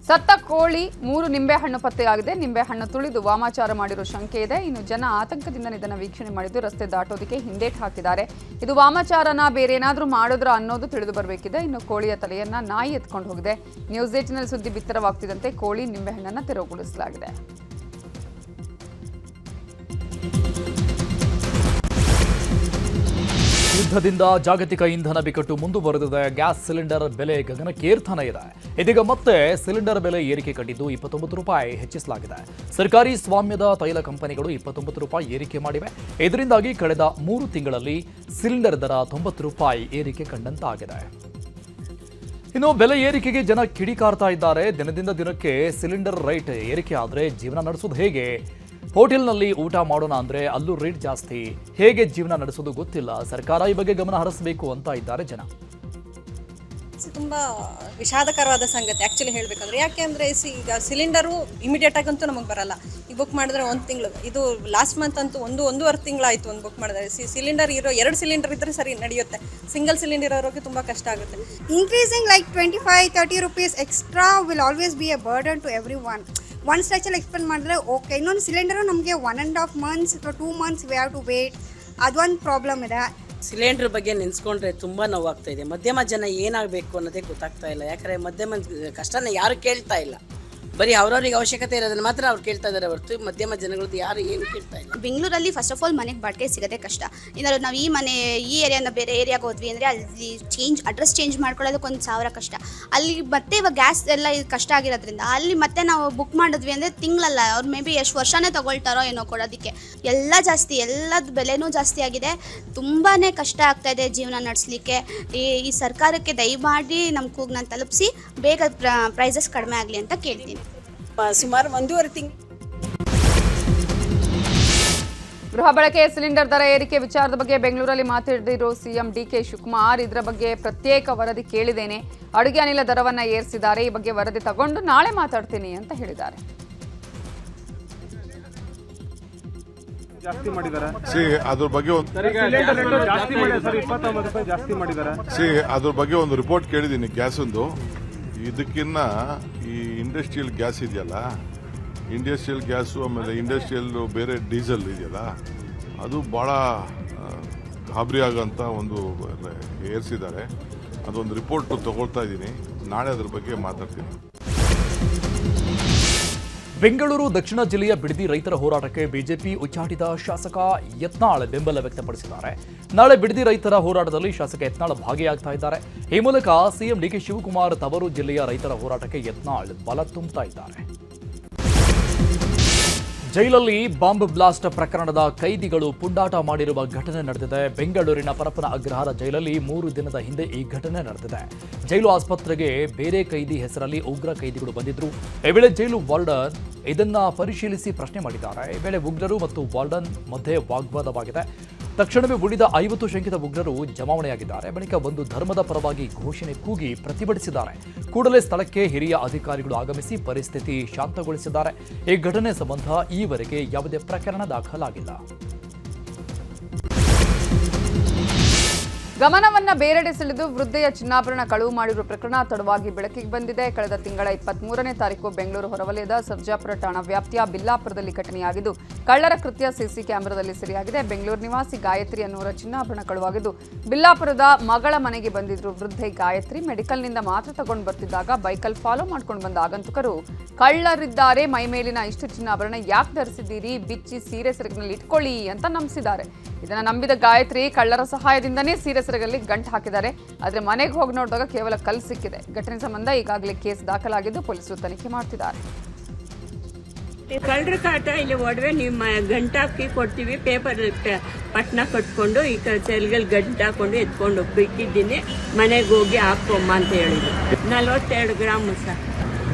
ಸತ್ತ ಕೋಳಿ 3 ನಿಂಬೆಹಣ್ಣು ಪತ್ತೆಯಾಗಿದೆ. ನಿಂಬೆಹಣ್ಣು ತುಳಿದು ವಾಮಾಚಾರ ಮಾಡಿರೋ ಶಂಕೆ ಇದೆ. ಇನ್ನು ಜನ ಆತಂಕದಿಂದ ಇದನ್ನು ವೀಕ್ಷಣೆ ಮಾಡಿದ್ದು ರಸ್ತೆ ದಾಟೋದಕ್ಕೆ ಹಿಂದೇಟು ಹಾಕಿದ್ದಾರೆ. ಇದು ವಾಮಾಚಾರನ ಬೇರೇನಾದರೂ ಮಾಡಿದ್ರ ಅನ್ನೋದು ತಿಳಿದು ಬರಬೇಕಿದೆ. ಇನ್ನು ಕೋಳಿಯ ತಲೆಯನ್ನ ನಾಯಿ ಎತ್ಕೊಂಡು ಹೋಗಿದೆ. ನ್ಯೂಸ್ 8ನಲ್ಲಿ ಸುದ್ದಿ ಬಿತ್ತರವಾಗ್ತಿದ್ದಂತೆ ಕೋಳಿ ನಿಂಬೆಹಣ್ಣನ್ನು ತೆರವುಗೊಳಿಸಲಾಗಿದೆ. ಯುದ್ಧದಿಂದ ಜಾಗತಿಕ ಇಂಧನ ಬಿಕ್ಕಟ್ಟು ಮುಂದುವರೆದಿದೆ. ಗ್ಯಾಸ್ ಸಿಲಿಂಡರ್ ಬೆಲೆ ಗಗನಕ್ಕೇರ್ತಾನೆ ಇದೆ. ಇದೀಗ ಮತ್ತೆ ಸಿಲಿಂಡರ್ ಬೆಲೆ ಏರಿಕೆ ಕಂಡಿದ್ದು 29 ರೂಪಾಯಿ ಹೆಚ್ಚಿಸಲಾಗಿದೆ. ಸರ್ಕಾರಿ ಸ್ವಾಮ್ಯದ ತೈಲ ಕಂಪನಿಗಳು 29 ರೂಪಾಯಿ ಏರಿಕೆ ಮಾಡಿವೆ. ಇದರಿಂದಾಗಿ ಕಳೆದ 3 ತಿಂಗಳಲ್ಲಿ ಸಿಲಿಂಡರ್ ದರ 90 ರೂಪಾಯಿ ಏರಿಕೆ ಕಂಡಂತಾಗಿದೆ. ಇನ್ನು ಬೆಲೆ ಏರಿಕೆಗೆ ಜನ ಕಿಡಿಕಾರ್ತಾ ಇದ್ದಾರೆ. ದಿನದಿಂದ ದಿನಕ್ಕೆ ಸಿಲಿಂಡರ್ ರೇಟ್ ಏರಿಕೆ ಆದರೆ ಜೀವನ ನಡೆಸೋದು ಹೇಗೆ? ಹೋಟೆಲ್ನಲ್ಲಿ ಊಟ ಮಾಡೋಣ ಅಂದ್ರೆ ಅಲ್ಲೂ ರೇಟ್ ಜಾಸ್ತಿ. ಹೇಗೆ ಜೀವನ ನಡೆಸೋದು ಗೊತ್ತಿಲ್ಲ. ಸರ್ಕಾರ ಈ ಬಗ್ಗೆ ಗಮನ ಹರಿಸಬೇಕು ಅಂತ ಇದ್ದಾರೆ ಜನ. ತುಂಬಾ ವಿಷಾದಕರವಾದ ಸಂಗತಿ ಆ್ಯಕ್ಚುಲಿ ಹೇಳಬೇಕಂದ್ರೆ. ಯಾಕೆಂದರೆ ಈಗ ಸಿಲಿಂಡರು ಇಮಿಡಿಯೇಟ್ ಆಗಂತೂ ನಮಗೆ ಬರಲ್ಲ. ಈಗ ಬುಕ್ ಮಾಡಿದ್ರೆ 1 ತಿಂಗಳು, ಇದು ಲಾಸ್ಟ್ ಮಂತ್ ಅಂತೂ 1.5 ತಿಂಗಳಾಯಿತು ಒಂದು ಬುಕ್ ಮಾಡಿದ್ರೆ. ಸಿಲಿಂಡರ್ ಇರೋ 2 ಸಿಲಿಂಡರ್ ಇದ್ದರೆ ಸರಿ ನಡೆಯುತ್ತೆ, ಸಿಂಗಲ್ ಸಿಲಿಂಡರ್ ಇರೋರಿಗೆ ತುಂಬ ಕಷ್ಟ ಆಗುತ್ತೆ. Increasing like 25-30 rupees extra will always be a burden to everyone. One ಸ್ಟ್ರೆಚಲ್ಲಿ ಎಕ್ಸ್ಪೆಂಡ್ ಮಾಡಿದ್ರೆ ಓಕೆ, ಇನ್ನೊಂದು ಸಿಲಿಂಡರು ನಮಗೆ 1.5 months ಅಥವಾ 2 months we have to wait. ಅದೊಂದು ಪ್ರಾಬ್ಲಮ್ ಇದೆ. ಸಿಲಿಂಡರ್ ಬಗ್ಗೆ ನೆನೆಸ್ಕೊಂಡ್ರೆ ತುಂಬ ನೋವಾಗ್ತಾ ಇದೆ. ಮಧ್ಯಮ ಜನ ಏನಾಗಬೇಕು ಅನ್ನೋದೇ ಗೊತ್ತಾಗ್ತಾ ಇಲ್ಲ. ಯಾಕಂದರೆ ಮಧ್ಯಮ ಕಷ್ಟನ ಯಾರು ಕೇಳ್ತಾ ಇಲ್ಲ, ಬರೀ ಅವ್ರವ್ರಿಗೆ ಅವಶ್ಯಕತೆ ಇರೋದನ್ನ ಮಾತ್ರ ಅವ್ರು ಕೇಳ್ತಾ ಇದ್ದಾರೆ ಹೊರತು ಮಧ್ಯಮ ಜನಗಳದ್ದು ಯಾರು ಏನು ಕೇಳ್ತಾ ಇಲ್ಲ. ಬೆಂಗಳೂರಲ್ಲಿ ಫಸ್ಟ್ ಆಫ್ ಆಲ್ ಮನೆಗೆ ಬಾಡಿಗೆ ಸಿಗೋದೇ ಕಷ್ಟ. ಏನಾದ್ರು ನಾವು ಈ ಏರಿಯಾನ ಬೇರೆ ಏರಿಯಾಗೆ ಹೋದ್ವಿ ಅಂದರೆ ಅಲ್ಲಿ ಅಡ್ರೆಸ್ ಚೇಂಜ್ ಮಾಡ್ಕೊಳ್ಳೋದಕ್ಕೆ 1,000 ಕಷ್ಟ. ಅಲ್ಲಿ ಮತ್ತೆ ಇವಾಗ ಗ್ಯಾಸ್ ಎಲ್ಲ ಕಷ್ಟ ಆಗಿರೋದ್ರಿಂದ ಅಲ್ಲಿ ಮತ್ತೆ ನಾವು ಬುಕ್ ಮಾಡಿದ್ವಿ ಅಂದರೆ ತಿಂಗಳಲ್ಲ, ಅವ್ರು ಮೇ ಬಿ ಎಷ್ಟು ವರ್ಷನೇ ತೊಗೊಳ್ತಾರೋ ಏನೋ ಕೊಡೋದಕ್ಕೆ. ಎಲ್ಲ ಜಾಸ್ತಿ, ಎಲ್ಲದ ಬೆಲೆನೂ ಜಾಸ್ತಿ ಆಗಿದೆ. ತುಂಬಾ ಕಷ್ಟ ಆಗ್ತಾ ಇದೆ ಜೀವನ ನಡೆಸಲಿಕ್ಕೆ. ಈ ಸರ್ಕಾರಕ್ಕೆ ದಯಮಾಡಿ ನಮ್ಮ ಕೂಗನ್ನ ತಲುಪಿಸಿ ಬೇಗ ಪ್ರೈಸಸ್ ಕಡಿಮೆ ಆಗಲಿ ಅಂತ ಕೇಳ್ತೀನಿ. ಸುಮಾರು 1.5 ತಿಂಗಳು ಗೃಹ ಬಳಕೆ ಸಿಲಿಂಡರ್ ದರ ಏರಿಕೆ ವಿಚಾರದ ಬಗ್ಗೆ ಬೆಂಗಳೂರಲ್ಲಿ ಮಾತಾಡಿರೋ ಸಿಎಂ ಡಿಕೆ ಶಿವಕುಮಾರ್, ಇದರ ಬಗ್ಗೆ ಪ್ರತ್ಯೇಕ ವರದಿ ಕೇಳಿದ್ದೇನೆ, ಅಡುಗೆ ಅನಿಲ ದರವನ್ನ ಏರಿಸಿದ್ದಾರೆ, ಈ ಬಗ್ಗೆ ವರದಿ ತಗೊಂಡು ನಾಳೆ ಮಾತಾಡ್ತೀನಿ ಅಂತ ಹೇಳಿದ್ದಾರೆ. ಅದ್ರ ಬಗ್ಗೆ ಒಂದು ರಿಪೋರ್ಟ್ ಕೇಳಿದ್ದೀನಿ ಗ್ಯಾಸಂದು. ಇದಕ್ಕಿನ್ನ ಈ ಇಂಡಸ್ಟ್ರಿಯಲ್ ಗ್ಯಾಸ್ ಇದೆಯಲ್ಲ, ಇಂಡಸ್ಟ್ರಿಯಲ್ ಗ್ಯಾಸು ಆಮೇಲೆ ಇಂಡಸ್ಟ್ರಿಯಲ್ ಬೇರೆ ಡೀಸೆಲ್ ಇದೆಯಲ್ಲ, ಅದು ಭಾಳ ಗಾಬರಿ ಆಗೋಂಥ ಒಂದು ಏರಿಸಿದ್ದಾರೆ. ಅದೊಂದು ರಿಪೋರ್ಟ್ ತಗೊಳ್ತಾ ಇದ್ದೀನಿ, ನಾಳೆ ಅದ್ರ ಬಗ್ಗೆ ಮಾತಾಡ್ತೀನಿ. ಬೆಂಗಳೂರು ದಕ್ಷಿಣ ಜಿಲ್ಲೆಯ ಬಿಡದಿ ರೈತರ ಹೋರಾಟಕ್ಕೆ ಬಿಜೆಪಿ ಉಚ್ಚಾಟಿತ ಶಾಸಕ ಯತ್ನಾಳ್ ಬೆಂಬಲ ವ್ಯಕ್ತಪಡಿಸಿದ್ದಾರೆ. ನಾಳೆ ಬಿಡದಿ ರೈತರ ಹೋರಾಟದಲ್ಲಿ ಶಾಸಕ ಯತ್ನಾಳ್ ಭಾಗಿಯಾಗ್ತಾ ಇದ್ದಾರೆ. ಈ ಮೂಲಕ ಸಿಎಂ ಡಿಕೆ ಶಿವಕುಮಾರ್ ತವರು ಜಿಲ್ಲೆಯ ರೈತರ ಹೋರಾಟಕ್ಕೆ ಯತ್ನಾಳ್ ಬಲ ತುಂಬುತ್ತಾ ಇದ್ದಾರೆ. ಜೈಲಲ್ಲಿ ಬಾಂಬ್ ಬ್ಲಾಸ್ಟ್ ಪ್ರಕರಣದ ಕೈದಿಗಳು ಪುಂಡಾಟ ಮಾಡಿರುವ ಘಟನೆ ನಡೆದಿದೆ. ಬೆಂಗಳೂರಿನ ಪರಪ್ಪನ ಅಗ್ರಹಾರ ಜೈಲಲ್ಲಿ 3 ದಿನದ ಹಿಂದೆ ಈ ಘಟನೆ ನಡೆದಿದೆ. ಜೈಲು ಆಸ್ಪತ್ರೆಗೆ ಬೇರೆ ಕೈದಿ ಹೆಸರಲ್ಲಿ ಉಗ್ರ ಕೈದಿಗಳು ಬಂದಿದ್ರು. ಈ ವೇಳೆ ಜೈಲು ವಾರ್ಡನ್ ಇದನ್ನ ಪರಿಶೀಲಿಸಿ ಪ್ರಶ್ನೆ ಮಾಡಿದ್ದಾರೆ. ಈ ವೇಳೆ ಉಗ್ರರು ಮತ್ತು ವಾರ್ಡನ್ ಮಧ್ಯೆ ವಾಗ್ವಾದವಾಗಿದೆ. ತಕ್ಷಣವೇ ಉಳಿದ 50 ಶಂಕಿತ ಉಗ್ರರು ಜಮಾವಣೆಯಾಗಿದ್ದಾರೆ. ಬಳಿಕ ಒಂದು ಧರ್ಮದ ಪರವಾಗಿ ಘೋಷಣೆ ಕೂಗಿ ಪ್ರತಿಭಟಿಸಿದ್ದಾರೆ. ಕೂಡಲೇ ಸ್ಥಳಕ್ಕೆ ಹಿರಿಯ ಅಧಿಕಾರಿಗಳು ಆಗಮಿಸಿ ಪರಿಸ್ಥಿತಿ ಶಾಂತಗೊಳಿಸಿದ್ದಾರೆ. ಈ ಘಟನೆ ಸಂಬಂಧ ಈವರೆಗೆ ಯಾವುದೇ ಪ್ರಕರಣ ದಾಖಲಾಗಿಲ್ಲ. ಗಮನವನ್ನ ಬೇರೆಡೆ ಸೆಳೆದು ವೃದ್ಧೆಯ ಚಿನ್ನಾಭರಣ ಕಳುವು ಮಾಡಿರುವ ಪ್ರಕರಣ ತಡವಾಗಿ ಬೆಳಕಿಗೆ ಬಂದಿದೆ. ಕಳೆದ ತಿಂಗಳ 23ನೇ ತಾರೀಕು ಬೆಂಗಳೂರು ಹೊರವಲಯದ ಸರ್ಜಾಪುರ ಠಾಣಾ ವ್ಯಾಪ್ತಿಯ ಬಿಲ್ಲಾಪುರದಲ್ಲಿ ಘಟನೆಯಾಗಿದ್ದು, ಕಳ್ಳರ ಕೃತ್ಯ ಸಿಸಿ ಕ್ಯಾಮೆರಾದಲ್ಲಿ ಸೆರೆಯಾಗಿದೆ. ಬೆಂಗಳೂರು ನಿವಾಸಿ ಗಾಯತ್ರಿ ಅನ್ನುವರ ಚಿನ್ನಾಭರಣ ಕಳುವಾಗಿದ್ದು, ಬಿಲ್ಲಾಪುರದ ಮಗಳ ಮನೆಗೆ ಬಂದಿದ್ರು ವೃದ್ಧೆ ಗಾಯತ್ರಿ. ಮೆಡಿಕಲ್ನಿಂದ ಮಾತ್ರ ತಗೊಂಡು ಬರ್ತಿದ್ದಾಗ ಬೈಕಲ್ಲಿ ಫಾಲೋ ಮಾಡ್ಕೊಂಡು ಬಂದ ಆಗಂತುಕರು ಕಳ್ಳರಿದ್ದಾರೆ, ಮೈಮೇಲಿನ ಇಷ್ಟು ಚಿನ್ನಾಭರಣ ಯಾಕೆ ಧರಿಸಿದ್ದೀರಿ, ಬಿಚ್ಚಿ ಸೀರೆ ಸೆರಗಿನಲ್ಲಿ ಇಟ್ಕೊಳ್ಳಿ ಅಂತ ನಂಬಿಸಿದ್ದಾರೆ. ಇದನ್ನ ನಂಬಿದ ಗಾಯತ್ರಿ ಕಳ್ಳರ ಸಹಾಯದಿಂದನೇ ಸೀರೆ ಸೆರಗಲ್ಲಿ ಗಂಟು ಹಾಕಿದ್ದಾರೆ. ಆದರೆ ಮನೆಗೆ ಹೋಗಿ ನೋಡಿದಾಗ ಕೇವಲ ಕಲ್ಲು ಸಿಕ್ಕಿದೆ. ಘಟನೆ ಸಂಬಂಧ ಈಗಾಗಲೇ ಕೇಸ್ ದಾಖಲಾಗಿದ್ದು ಪೊಲೀಸರು ತನಿಖೆ ಮಾಡ್ತಿದ್ದಾರೆ. ಕಳ್ಳರ ಕಾಟ ಇಲ್ಲಿ ಒಡವೆ ನಿಮ್ಮ ಗಂಟಾಕಿ ಕೊಡ್ತೀವಿ, ಪೇಪರ್ ಪಟ್ನ ಕಟ್ಕೊಂಡು ಈ ಸೆಲ್ಗಲ್ಲಿ ಗಂಟು ಹಾಕೊಂಡು ಎತ್ಕೊಂಡು ಬಿಟ್ಟಿದ್ದೀನಿ, ಮನೆಗೆ ಹೋಗಿ ಹಾಕೊಮ್ಮ ಅಂತ ಹೇಳಿದ್ರು. 42 ಗ್ರಾಮು ಸರ್,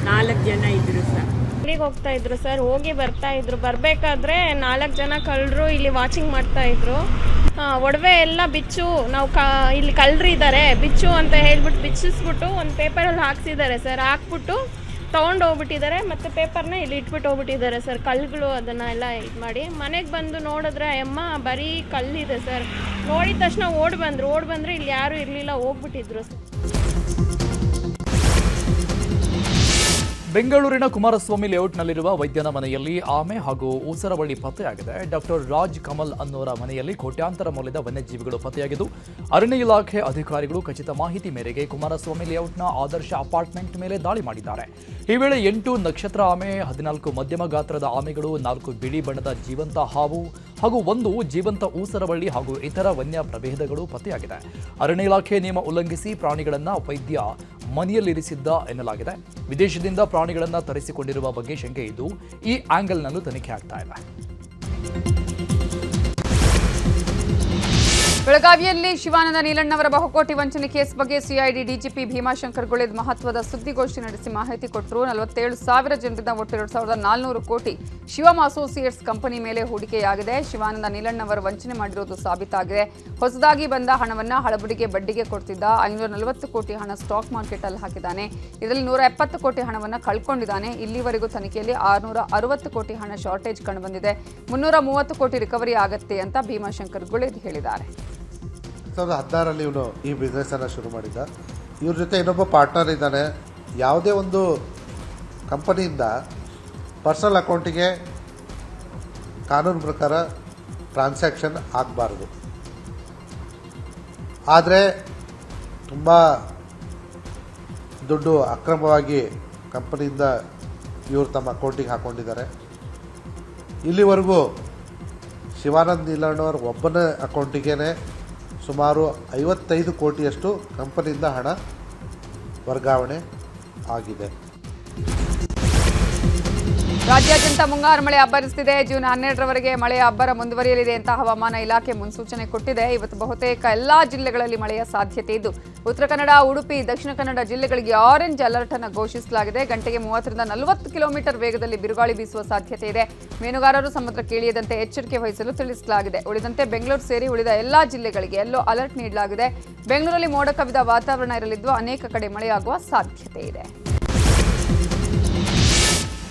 4 ಜನ ಇದ್ರು ಸರ್. ಇಲ್ಲಿಗೆ ಹೋಗ್ತಾ ಇದ್ರು ಸರ್, ಹೋಗಿ ಬರ್ತಾ ಇದ್ರು. ಬರಬೇಕಾದ್ರೆ 4 ಜನ ಕಳ್ಳರು ಇಲ್ಲಿ ವಾಚಿಂಗ್ ಮಾಡ್ತಾ ಇದ್ರು. ಒಡವೆ ಎಲ್ಲ ಬಿಚ್ಚು, ನಾವು ಇಲ್ಲಿ ಕಳ್ಳರು ಇದ್ದಾರೆ ಬಿಚ್ಚು ಅಂತ ಹೇಳ್ಬಿಟ್ಟು ಬಿಚ್ಚಿಸ್ಬಿಟ್ಟು ಒಂದು ಪೇಪರಲ್ಲಿ ಹಾಕ್ಸಿದ್ದಾರೆ ಸರ್. ಹಾಕ್ಬಿಟ್ಟು ತೊಗೊಂಡು ಹೋಗ್ಬಿಟ್ಟಿದ್ದಾರೆ, ಮತ್ತು ಪೇಪರ್ನ ಇಲ್ಲಿ ಇಟ್ಬಿಟ್ಟು ಹೋಗ್ಬಿಟ್ಟಿದ್ದಾರೆ ಸರ್. ಕಲ್ಲುಗಳು ಅದನ್ನು ಎಲ್ಲ ಇದು ಮಾಡಿ ಮನೆಗೆ ಬಂದು ನೋಡಿದ್ರೆ ಅಮ್ಮ ಬರೀ ಕಲ್ಲಿದೆ ಸರ್. ನೋಡಿದ ತಕ್ಷಣ ಓಡಿ ಬಂದರೆ ಇಲ್ಲಿ ಯಾರೂ ಇರಲಿಲ್ಲ, ಹೋಗ್ಬಿಟ್ಟಿದ್ರು ಸರ್. ಬೆಂಗಳೂರಿನ ಕುಮಾರಸ್ವಾಮಿ ಲೇಔಟ್ನಲ್ಲಿರುವ ವೈದ್ಯನ ಮನೆಯಲ್ಲಿ ಆಮೆ ಹಾಗೂ ಊಸರವಳ್ಳಿ ಪತ್ತೆಯಾಗಿದೆ. ಡಾಕ್ಟರ್ ರಾಜ್ ಕಮಲ್ ಅನ್ನೋರ ಮನೆಯಲ್ಲಿ ಕೋಟ್ಯಾಂತರ ಮೌಲ್ಯದ ವನ್ಯಜೀವಿಗಳು ಪತ್ತೆಯಾಗಿದ್ದು, ಅರಣ್ಯ ಇಲಾಖೆ ಅಧಿಕಾರಿಗಳು ಖಚಿತ ಮಾಹಿತಿ ಮೇರೆಗೆ ಕುಮಾರಸ್ವಾಮಿ ಲೇಔಟ್ನ ಆದರ್ಶ ಅಪಾರ್ಟ್ಮೆಂಟ್ ಮೇಲೆ ದಾಳಿ ಮಾಡಿದ್ದಾರೆ. ಈ ವೇಳೆ 8 ನಕ್ಷತ್ರ ಆಮೆ, 14 ಮಧ್ಯಮ ಗಾತ್ರದ ಆಮೆಗಳು, 4 ಬಿಳಿ ಬಣ್ಣದ ಜೀವಂತ ಹಾವು ಹಾಗೂ 1 ಜೀವಂತ ಊಸರವಳ್ಳಿ ಹಾಗೂ ಇತರ ವನ್ಯ ಪ್ರಭೇದಗಳು ಪತ್ತೆಯಾಗಿದೆ. ಅರಣ್ಯ ಇಲಾಖೆ ನಿಯಮ ಉಲ್ಲಂಘಿಸಿ ಪ್ರಾಣಿಗಳನ್ನು ವೈದ್ಯ ಮನೆಯಲ್ಲಿರಿಸಿದ್ದ ಎನ್ನಲಾಗಿದೆ. ವಿದೇಶದಿಂದ ಪ್ರಾಣಿಗಳನ್ನು ತರಿಸಿಕೊಂಡಿರುವ ಬಗ್ಗೆ ಶಂಕೆ ಇದ್ದು, ಈ ಆಂಗಲ್ನಲ್ಲೂ ತನಿಖೆ ಆಗ್ತಾ ಇದೆ. ಬೆಳಗಾವಿಯಲ್ಲಿ ಶಿವಾನಂದ ನೀಲಣ್ಣವರ ಬಹುಕೋಟಿ ವಂಚನೆ ಕೇಸ್ ಬಗ್ಗೆ ಸಿಐಡಿ ಡಿಜಿಪಿ ಭೀಮಾಶಂಕರ್ ಗುಳೇದ್ ಮಹತ್ವದ ಸುದ್ದಿಗೋಷ್ಠಿ ನಡೆಸಿ ಮಾಹಿತಿ ಕೊಟ್ಟರು. 47,000 ಜನರಿಂದ ಒಟ್ಟು 2,400 ಕೋಟಿ ಶಿವಮ್ ಅಸೋಸಿಯೇಟ್ಸ್ ಕಂಪನಿ ಮೇಲೆ ಹೂಡಿಕೆಯಾಗಿದೆ. ಶಿವಾನಂದ ನೀಲಣ್ಣವರು ವಂಚನೆ ಮಾಡಿರುವುದು ಸಾಬೀತಾಗಿದೆ. ಹೊಸದಾಗಿ ಬಂದ ಹಣವನ್ನು ಹಳಬಡಿಗೆ ಬಡ್ಡಿಗೆ ಕೊಡ್ತಿದ್ದ. 540 ಕೋಟಿ ಹಣ ಸ್ಟಾಕ್ ಮಾರ್ಕೆಟ್ ಅಲ್ಲಿ ಹಾಕಿದ್ದಾನೆ. ಇದರಲ್ಲಿ 170 ಕೋಟಿ ಹಣವನ್ನು ಕಳ್ಕೊಂಡಿದ್ದಾನೆ. ಇಲ್ಲಿವರೆಗೂ ತನಿಖೆಯಲ್ಲಿ 660 ಕೋಟಿ ಹಣ ಶಾರ್ಟೇಜ್ ಕಂಡುಬಂದಿದೆ. 330 ಕೋಟಿ ರಿಕವರಿ ಆಗತ್ತೆ ಅಂತ ಭೀಮಾಶಂಕರ್ ಗುಳೇದ್ ಹೇಳಿದ್ದಾರೆ. 2016 ಇವನು ಈ ಬಿಸ್ನೆಸ್ಸನ್ನು ಶುರು ಮಾಡಿದ್ದ. ಇವ್ರ ಜೊತೆ ಇನ್ನೊಬ್ಬ ಪಾರ್ಟ್ನರ್ ಇದ್ದಾನೆ. ಯಾವುದೇ ಒಂದು ಕಂಪನಿಯಿಂದ ಪರ್ಸನಲ್ ಅಕೌಂಟಿಗೆ ಕಾನೂನು ಪ್ರಕಾರ ಟ್ರಾನ್ಸಾಕ್ಷನ್ ಆಗಬಾರ್ದು. ಆದರೆ ತುಂಬ ದುಡ್ಡು ಅಕ್ರಮವಾಗಿ ಕಂಪನಿಯಿಂದ ಇವರು ತಮ್ಮ ಅಕೌಂಟಿಗೆ ಹಾಕ್ಕೊಂಡಿದ್ದಾರೆ. ಇಲ್ಲಿವರೆಗೂ ಶಿವಾನಂದ ನೀಲಣ್ಣವರ ಒಬ್ಬನ ಅಕೌಂಟಿಗೆ ಸುಮಾರು 55 ಕೋಟಿಯಷ್ಟು ಕಂಪನಿಯಿಂದ ಹಣ ವರ್ಗಾವಣೆ ಆಗಿದೆ. ರಾಜ್ಯಾದ್ಯಂತ ಮುಂಗಾರು ಮಳೆ ಅಬ್ಬರಿಸುತ್ತಿದೆ. ಜೂನ್ 12ರವರೆಗೆ ಮಳೆಯ ಅಬ್ಬರ ಮುಂದುವರಿಯಲಿದೆ ಅಂತ ಹವಾಮಾನ ಇಲಾಖೆ ಮುನ್ಸೂಚನೆ ಕೊಟ್ಟಿದೆ. ಇವತ್ತು ಬಹುತೇಕ ಎಲ್ಲಾ ಜಿಲ್ಲೆಗಳಲ್ಲಿ ಮಳೆಯ ಸಾಧ್ಯತೆ ಇದ್ದು ಉತ್ತರ ಕನ್ನಡ, ಉಡುಪಿ, ದಕ್ಷಿಣ ಕನ್ನಡ ಜಿಲ್ಲೆಗಳಿಗೆ ಆರೆಂಜ್ ಅಲರ್ಟ್ ಅನ್ನು ಘೋಷಿಸಲಾಗಿದೆ. ಗಂಟೆಗೆ 30ರಿಂದ 40 ಕಿಲೋಮೀಟರ್ ವೇಗದಲ್ಲಿ ಬಿರುಗಾಳಿ ಬೀಸುವ ಸಾಧ್ಯತೆ ಇದೆ. ಮೀನುಗಾರರು ಸಮುದ್ರಕ್ಕೆ ಇಳಿಯದಂತೆ ಎಚ್ಚರಿಕೆ ವಹಿಸಲು ತಿಳಿಸಲಾಗಿದೆ. ಉಳಿದಂತೆ ಬೆಂಗಳೂರು ಸೇರಿ ಉಳಿದ ಎಲ್ಲಾ ಜಿಲ್ಲೆಗಳಿಗೆ ಯೆಲ್ಲೋ ಅಲರ್ಟ್ ನೀಡಲಾಗಿದೆ. ಬೆಂಗಳೂರಲ್ಲಿ ಮೋಡ ಕವಿದ ವಾತಾವರಣ ಇರಲಿದ್ದು ಅನೇಕ ಕಡೆ ಮಳೆಯಾಗುವ ಸಾಧ್ಯತೆ ಇದೆ.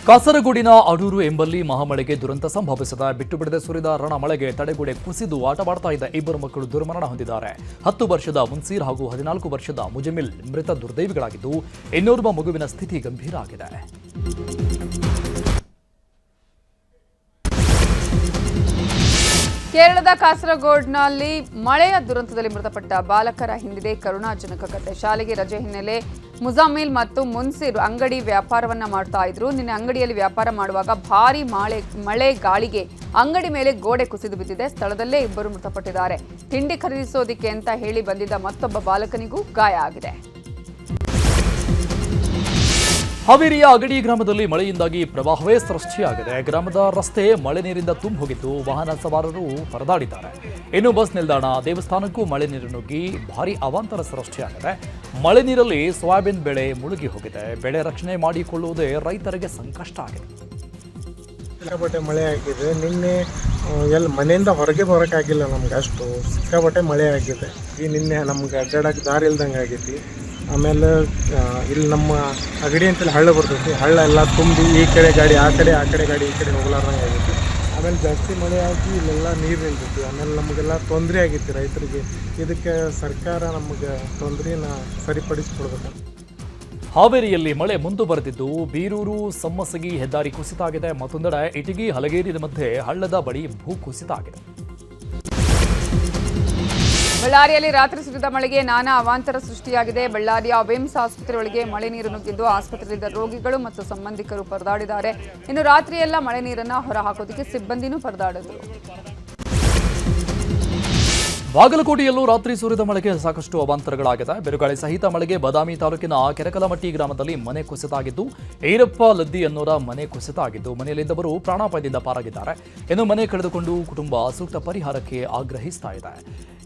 ಕಾಸರಗೋಡಿನ ಅಡೂರು ಎಂಬಲ್ಲಿ ಮಹಾಮಳೆಗೆ ದುರಂತ ಸಂಭವಿಸಿದೆ. ಬಿಟ್ಟು ಬಿಡದೆ ಸುರಿದ ರಣ ಮಳೆಗೆ ತಡೆಗೋಡೆ ಕುಸಿದು ಆಟವಾಡ್ತಾ ಇದ್ದ 2 ಮಕ್ಕಳು ದುರ್ಮರಣ ಹೊಂದಿದ್ದಾರೆ. 10 ವರ್ಷದ ಮುನ್ಸೀರ್ ಹಾಗೂ 14 ವರ್ಷದ ಮುಜಮಿಲ್ ಮೃತ ದುರ್ದೈವಿಗಳಾಗಿದ್ದು, ಇನ್ನೋರ್ವ ಮಗುವಿನ ಸ್ಥಿತಿ ಗಂಭೀರ ಆಗಿದೆ. ಕೇರಳದ ಕಾಸರಗೋಡ್ನಲ್ಲಿ ಮಳೆಯ ದುರಂತದಲ್ಲಿ ಮೃತಪಟ್ಟ ಬಾಲಕರ ಹಿಂದಿದೆ ಕರುಣಾಜನಕ ಕಥೆ. ಶಾಲೆಗೆ ರಜೆ ಹಿನ್ನೆಲೆ ಮುಜಾಮಿಲ್ ಮತ್ತು ಮುನ್ಸಿರ್ ಅಂಗಡಿ ವ್ಯಾಪಾರವನ್ನ ಮಾಡ್ತಾ ಇದ್ರು. ನಿನ್ನೆ ಅಂಗಡಿಯಲ್ಲಿ ವ್ಯಾಪಾರ ಮಾಡುವಾಗ ಭಾರೀ ಮಳೆ ಗಾಳಿಗೆ ಅಂಗಡಿ ಮೇಲೆ ಗೋಡೆ ಕುಸಿದು ಬಿದ್ದಿದೆ. ಸ್ಥಳದಲ್ಲೇ 2 ಮೃತಪಟ್ಟಿದ್ದಾರೆ. ತಿಂಡಿ ಖರೀದಿಸೋದಿಕ್ಕೆ ಅಂತ ಹೇಳಿ ಬಂದಿದ್ದ ಮತ್ತೊಬ್ಬ ಬಾಲಕನಿಗೂ ಗಾಯ ಆಗಿದೆ. ಹಾವೇರಿಯ ಅಗಡಿ ಗ್ರಾಮದಲ್ಲಿ ಮಳೆಯಿಂದಾಗಿ ಪ್ರವಾಹವೇ ಸೃಷ್ಟಿಯಾಗಿದೆ. ಗ್ರಾಮದ ರಸ್ತೆ ಮಳೆ ನೀರಿಂದ ತುಂಬಿ ಹೋಗಿದ್ದು ವಾಹನ ಸವಾರರು ಪರದಾಡಿದ್ದಾರೆ. ಇನ್ನು ಬಸ್ ನಿಲ್ದಾಣ, ದೇವಸ್ಥಾನಕ್ಕೂ ಮಳೆ ನೀರು ನುಗ್ಗಿ ಭಾರೀ ಅವಾಂತರ ಸೃಷ್ಟಿಯಾಗಿದೆ. ಮಳೆ ನೀರಲ್ಲಿ ಸೋಯಾಬೀನ್ ಬೆಳೆ ಮುಳುಗಿ ಹೋಗಿದೆ. ಬೆಳೆ ರಕ್ಷಣೆ ಮಾಡಿಕೊಳ್ಳುವುದೇ ರೈತರಿಗೆ ಸಂಕಷ್ಟ ಆಗಿದೆ. ಸಿಕ್ಕಾಪಟ್ಟೆ ಮಳೆ ಆಗಿದೆ. ನಿನ್ನೆ ಮನೆಯಿಂದ ಹೊರಗೆ ಬರೋಕ್ಕಾಗಿಲ್ಲ ನಮ್ಗೆ, ಅಷ್ಟು ಸಿಕ್ಕಾಪಟ್ಟೆ ಮಳೆ ಆಗಿದೆ. ಈ ನಿನ್ನೆ ನಮ್ಗೆ ಅಡ್ಡಾಡಕ್ಕೆ ದಾರಿ ಇಲ್ದಂಗೆ ಆಗೈತಿ. ಆಮೇಲೆ ಇಲ್ಲಿ ನಮ್ಮ ಅಗಡಿ ಅಂತೇಳಿ ಹಳ್ಳ ಬರ್ತೈತಿ. ಹಳ್ಳ ಎಲ್ಲ ತುಂಬಿ ಈ ಕಡೆ ಗಾಡಿ ಆ ಕಡೆ ಗಾಡಿ ಈ ಕಡೆ ಹೋಗ್ಲಾರ್ದಂಗೆ ಆಗೈತಿ. ಆಮೇಲೆ ಜಾಸ್ತಿ ಮಳೆ ಆಗಿ ಇಲ್ಲೆಲ್ಲ ನೀರು ನಿಲ್ತೈತಿ. ಆಮೇಲೆ ನಮಗೆಲ್ಲ ತೊಂದರೆ ಆಗೈತಿ ರೈತರಿಗೆ. ಇದಕ್ಕೆ ಸರ್ಕಾರ ನಮಗೆ ತೊಂದರೆನ ಸರಿಪಡಿಸಿಕೊಡ್ಬೇಕು. ಹಾವೇರಿಯಲ್ಲಿ ಮಳೆ ಮುಂದುವರೆದಿದ್ದು ಬೀರೂರು ಸಮ್ಮಸಗಿ ಹೆದ್ದಾರಿ ಕುಸಿತ ಆಗಿದೆ. ಮತ್ತೊಂದೆಡೆ ಇಟಗಿ ಹಲಗೇರಿ ಮಧ್ಯೆ ಹಳ್ಳದ ಬಳಿ ಭೂ ಕುಸಿತ ಆಗಿದೆ. ಬಳ್ಳಾರಿಯಲ್ಲಿ ರಾತ್ರಿ ಸುರಿದ ಮಳೆಗೆ ನಾನಾ ಅವಾಂತರ ಸೃಷ್ಟಿಯಾಗಿದೆ. ಬಳ್ಳಾರಿಯ ವಿಮ್ಸ್ ಆಸ್ಪತ್ರೆಯೊಳಗೆ ಮಳೆ ನೀರು ನುಗ್ಗಿದ್ದು ಆಸ್ಪತ್ರೆಯಲ್ಲಿದ್ದ ರೋಗಿಗಳು ಮತ್ತು ಸಂಬಂಧಿಕರು ಪರದಾಡಿದ್ದಾರೆ. ಇನ್ನು ರಾತ್ರಿಯೆಲ್ಲ ಮಳೆ ನೀರನ್ನು ಹೊರಹಾಕೋದಕ್ಕೆ ಸಿಬ್ಬಂದಿನೂ ಪರದಾಡಿದರು. ಬಾಗಲಕೋಟೆಯಲ್ಲೂ ರಾತ್ರಿ ಸುರಿದ ಮಳೆಗೆ ಸಾಕಷ್ಟು ಅವಾಂತರಗಳಾಗಿದೆ. ಬಿರುಗಾಳಿ ಸಹಿತ ಮಳೆಗೆ ಬಾದಾಮಿ ತಾಲೂಕಿನ ಕೆರಕಲಮಟ್ಟಿ ಗ್ರಾಮದಲ್ಲಿ ಮನೆ ಕುಸಿತ ಆಗಿದ್ದು, ಈರಪ್ಪ ಲದ್ದಿ ಅನ್ನೋರ ಮನೆ ಕುಸಿತ ಆಗಿದ್ದು ಮನೆಯಲ್ಲಿದ್ದವರು ಪ್ರಾಣಾಪಾಯದಿಂದ ಪಾರಾಗಿದ್ದಾರೆ. ಇನ್ನು ಮನೆ ಕಳೆದುಕೊಂಡು ಕುಟುಂಬ ಸೂಕ್ತ ಪರಿಹಾರಕ್ಕೆ ಆಗ್ರಹಿಸ್ತಾ ಇದೆ.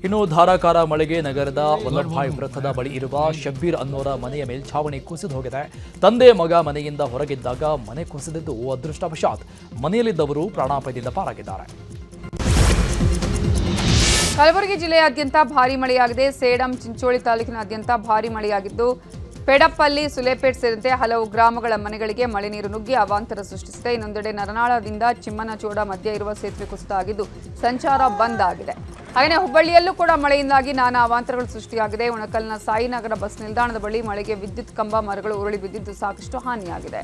ಇನ್ನು ಧಾರಾಕಾರ ಮಳೆಗೆ ನಗರದ ವಲ್ಲಭಾಯ್ ವೃತ್ತದ ಬಳಿ ಇರುವ ಶಬ್ಬೀರ್ ಅನ್ನೋರ ಮನೆಯ ಮೇಲ್ಛಾವಣಿ ಕುಸಿದು ಹೋಗಿದೆ. ತಂದೆ ಮಗ ಮನೆಯಿಂದ ಹೊರಗಿದ್ದಾಗ ಮನೆ ಕುಸಿದಿದ್ದು ಅದೃಷ್ಟವಶಾತ್ ಮನೆಯಲ್ಲಿದ್ದವರು ಪ್ರಾಣಾಪಾಯದಿಂದ ಪಾರಾಗಿದ್ದಾರೆ. ಕಲಬುರಗಿ ಜಿಲ್ಲೆಯಾದ್ಯಂತ ಭಾರೀ ಮಳೆಯಾಗಿದೆ. ಸೇಡಂ, ಚಿಂಚೋಳಿ ತಾಲೂಕಿನಾದ್ಯಂತ ಭಾರೀ ಮಳೆಯಾಗಿದ್ದು ಪೆಡಪ್ಪಲ್ಲಿ, ಸುಲೇಪೇಟ್ ಸೇರಿದಂತೆ ಹಲವು ಗ್ರಾಮಗಳ ಮನೆಗಳಿಗೆ ಮಳೆ ನೀರು ನುಗ್ಗಿ ಅವಾಂತರ ಸೃಷ್ಟಿಸಿದೆ. ಇನ್ನೊಂದೆಡೆ ನರನಾಳದಿಂದ ಚಿಮ್ಮನಚೋಡ ಮಧ್ಯ ಇರುವ ಸೇತುವೆ ಕುಸಿತ ಆಗಿದ್ದು ಸಂಚಾರ ಬಂದ್ ಆಗಿದೆ. ಹಾಗೆಯೇ ಹುಬ್ಬಳ್ಳಿಯಲ್ಲೂ ಕೂಡ ಮಳೆಯಿಂದಾಗಿ ನಾನಾ ಅವಾಂತರಗಳು ಸೃಷ್ಟಿಯಾಗಿದೆ. ಉಣಕಲ್ನ ಸಾಯಿನಗರ ಬಸ್ ನಿಲ್ದಾಣದ ಬಳಿ ಮಳೆಗೆ ವಿದ್ಯುತ್ ಕಂಬ, ಮರಗಳು ಉರುಳಿ ಬಿದ್ದಿದ್ದು ಸಾಕಷ್ಟು ಹಾನಿಯಾಗಿದೆ.